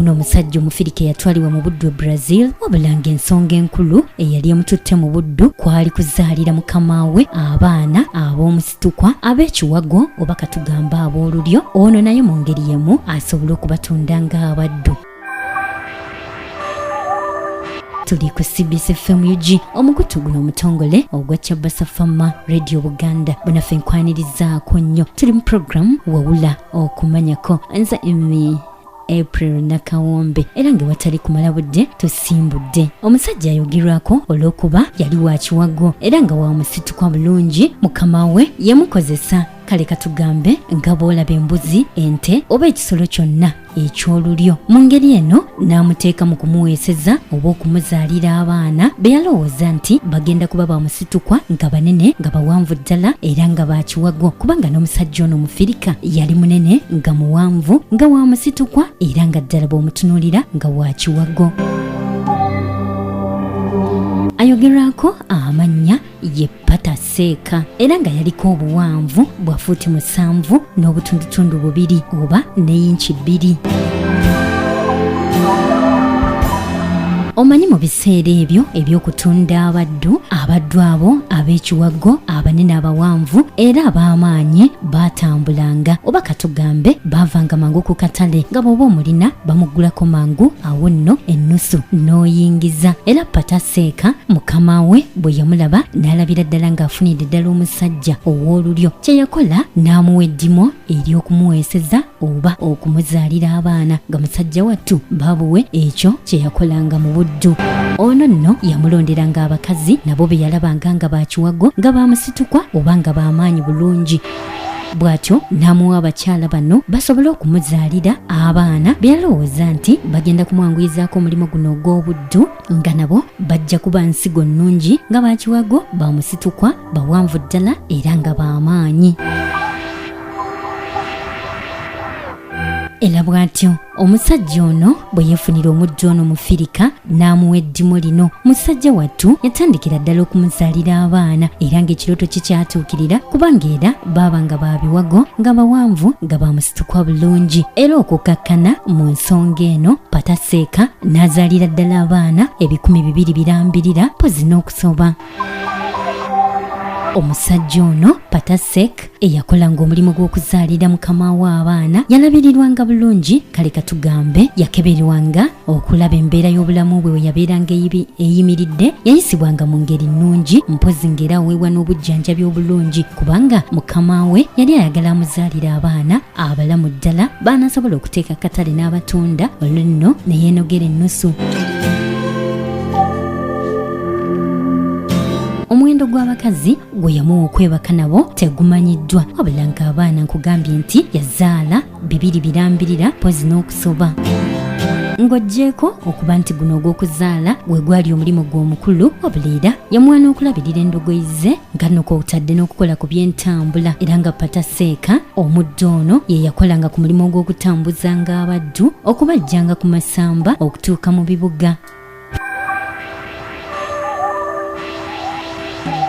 ono omusajja omufirika yatwalibwa mu buddu e Brazil, wabula ng'ensonga enkulu eyali emututte mu buddu kwali kuzaalira mukama we abaana ab'omusitukwa ab'ekiwago oba katugamba ab'olulyo. Ono naye mu ngeri yemu asobola okubatunda ng'abaddu. Tuli ku CBSFM UG omukutu guno omutongole ogwa Kyabasafama Radio Buganda bunaffe nkwanirizaako nnyo. Tuli mu program wawula okumanyako. Nza emi April Nakawombe era nga watali kumala budde tusimbudde. Omusajja ayogerwako olw'okuba yali wa kiwago era nga wa musitukwa bulungi. Mukama we yamukozesa kale katugambe nga bw'olaba embuzi, ente oba ekisolo kyonna eky'olulyo. Mu ngeri eno n'amuteeka mu kumuweeseza oba okumuzaalira abaana be yalowooza nti bagenda kuba bamusitukwa nga banene nga bawanvu ddala era nga bakiwago, kubanga n'omusajja ono mufirika yali munene nga muwanvu nga wamusitukwa era nga ddala bw'omutunuulira nga wakiwago. Ayogerwako amannya ye Pataseeka era nga yaliko obuwanvu bwa fuuti 7 n'obutundutundu 2 oba n'inchi 2. Omanyi mu biseera ebyo eby'okutunda abaddu abo ab'ekiwago abanene abawanvu era ab'amaanyi baatambulanga oba katugambe baavanga mangu ku katale nga bw'oba omulina bamugulako mangu awo nno ennusu n'oyingiza. Era Pataseeka mukama we bwe yamulaba n'alabira ddala ng'afunidde ddala omusajja ow'olulyo, kye yakola n'amuwa eddimo ery'okumuweeseza oba okumuzaalira abaana nga musajja wattu baabuwe ekyo kye yakolanga mu buddu. Ono nno yamulonderanga abakazi nabo be yalabanga nga bakiwago nga bamusitukwa oba nga b'amaanyi bulungi. Bw'atyo n'amuwa abakyala bano basobole okumuzaalira abaana be yalowooza nti bagenda kumwanguyizaako omulimu guno ogw'obuddu nga nabo bajja kuba nsigo nnungi nga bakiwago bamusitukwa bawanvu ddala era nga b'amaanyi. Era bw'atyo omusajja ono bwe yeefunira omuddu ono mufirika n'amuwa eddimo lino. Musajja wattu yatandikira ddala okumuzaalira abaana era ng'ekirooto kye kyatuukirira kubanga era baaba nga babiwago nga bawanvu nga bamusitukwa bulungi. Era okukakkana mu nsonga eno Pataseeka n'azaalira ddala abaana 200 birambirira pozi n'okusoba. Omusajja ono Pataseeka eyakolanga omulimu gw'okuzaalira mukama w'abaana yalabirirwanga bulungi, kale katugambe yakeberwanga okulaba embeera y'obulamu bwe yabeeranga eyimiridde. Yayisibwanga mu ngeri nnungi mpozi ng'era aweebwa n'obujjanjabi obulungi kubanga mukama we yali ayagala amuzaalira abaana abalamu ddala baanasobola okuteeka akatale n'abatunda. Olwo nno ne yeenogera ennusu. Omuwendo gw'abakazi gwe yamuwa okwebaka nabo tegumanyiddwa, wabula ng'abaana nkugambye nti yazaala 2 birambirira pozi n'okusoba. Ng'oggyeko okuba nti guno ogw'okuzaala gwe gwali omulimu gw'omukulu, wabula era yamuwa n'okulabirira endogoyi ze nga nno kw'otadde n'okukola ku by'entambula. Era nga Pataseeka omuddu ono ye yakolanga ku mulimu ogw'okutambuzanga abaddu okubajjanga ku masamba okutuuka mu bibuga.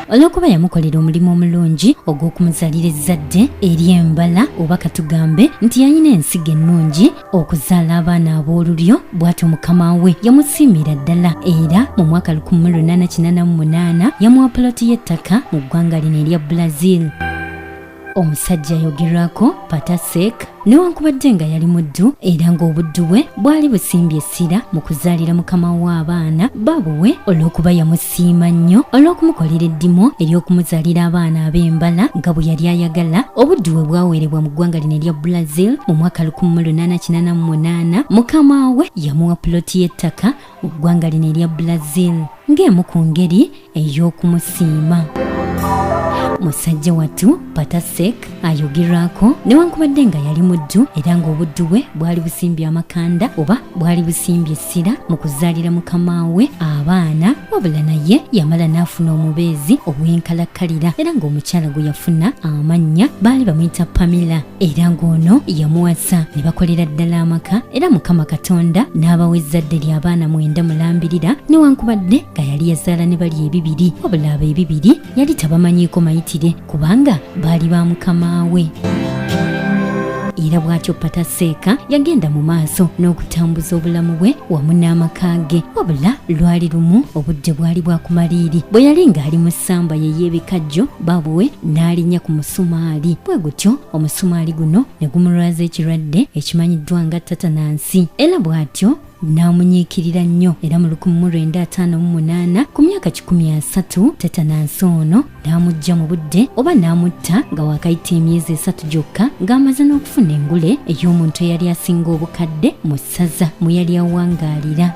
Olw'okuba yamukolera omulimu omulungi ogw'okumuzaalira ezzadde ery'embala oba katugambe nti yalina ensigo ennungi okuzaala abaana ab'olulyo, bw'atyo mukama we yamusiimira ddala era mu mwaka 1888 yamuwa poloti y'ettaka mu ggwanga lino erya Brazil. Omusajja ayogerwako Pataseeka newankubadde nga yali muddu era ng'obuddu bwe bwali busimbye essira mu kuzaalira mukama w'abaana babuwe olw'okuba yamusiima nnyo olw'okumukolera eddimo ery'okumuzaalira abaana ab'embala nga bwe yali ayagala. Obuddu bwe bwaweerebwa mu ggwanga lino erya Brazil mu mwaka 1888 mukama we yamuwa puloti y'ettaka mu ggwanga lino erya Brazil ng'emu ku ngeri ey'okumusiima. Musajja wattu Pataseeka ayogerwako newankubadde nga yali muddu era ng'obuddu bwe bwali busimbye amakanda oba bwali busimbye essira mu kuzaalira mukama we abaana, wabula naye yamala n'afuna omubeezi ow'enkalakkalira era ng'omukyala gwe yafuna amannya baali bamuyita Pamela era ng'ono yamuwasa ne bakolera ddala amaka era Mukama Katonda n'abawa ezzadde ly'abaana 9 mulambirira newankubadde nga yali yazaala ne bali 2, wabula abo 2 yali tabamanyiiko mayitire kubanga baali ba mukama we. era bw'atyo Pataseeka yagenda mu maaso n'okutambuza obulamu bwe wamu n'amaka ge. Wabula lwali lumu obudde bwali bwakumaliiri, bwe yali ng'ali mu ssamba ye y'ebikajjo baabwe we n'alinnya ku musumaali. Bwe gutyo omusumaali guno ne gumulwaza ekirwadde ekimanyiddwa nga tetanansi, era bw'atyo n'amunyiikirira nnyo. Era mu 1958 ku myaka 13 tetanansi ono n'amugya mu budde oba n'amutta nga waakayita emyezi 3 gyokka ng'amaze n'okufuna engule ey'omuntu eyali asinga obukadde mu ssaza mwe yali awangaalira.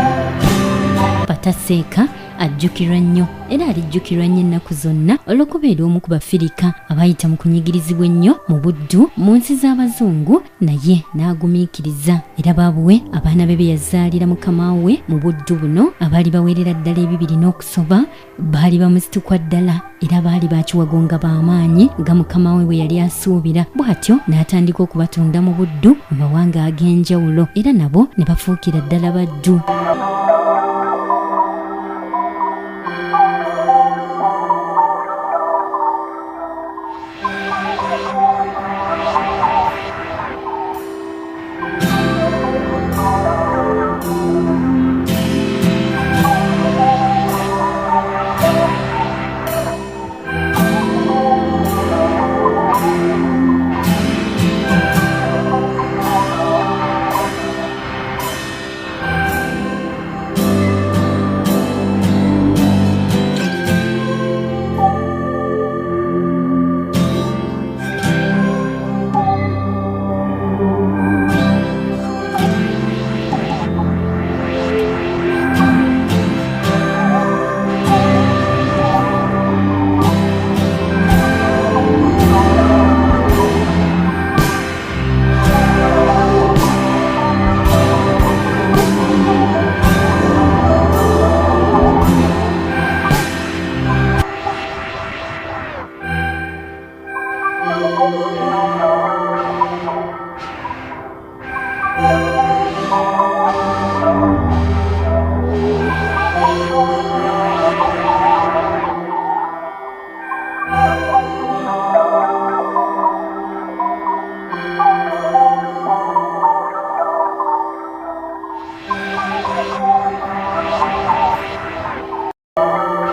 Pataseeka ajjukirwa nnyo era alijjukirwa nnyo ennaku zonna olw'okubeera omu ku bafirika abayita mu kunyigirizibwa ennyo mu buddu mu nsi z'abazungu, naye n'agumiikiriza. Era baabuwe abaana be yazaalira mukama we mu buddu buno abaali bawerera ddala 2 n'okusoba baali bamuzitukwa ddala era baali bakiwago nga b'amaanyi nga mukama we bwe yali asuubira. Bw'atyo n'atandika okubatunda mu buddu mu mawanga ag'enjawulo era nabo ne bafuukira ddala baddu.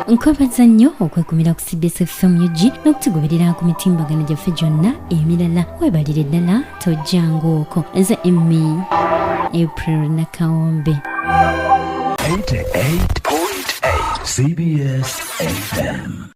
Nkwebaza nnyo okwekumira ku CBSFM UG n'okutugoberera ku mitimbagano gyaffe gyonna emirala. Weebalire ddala tojjangu okwo. Nze Emmy April Nakawombe. 88.8 CBSFM.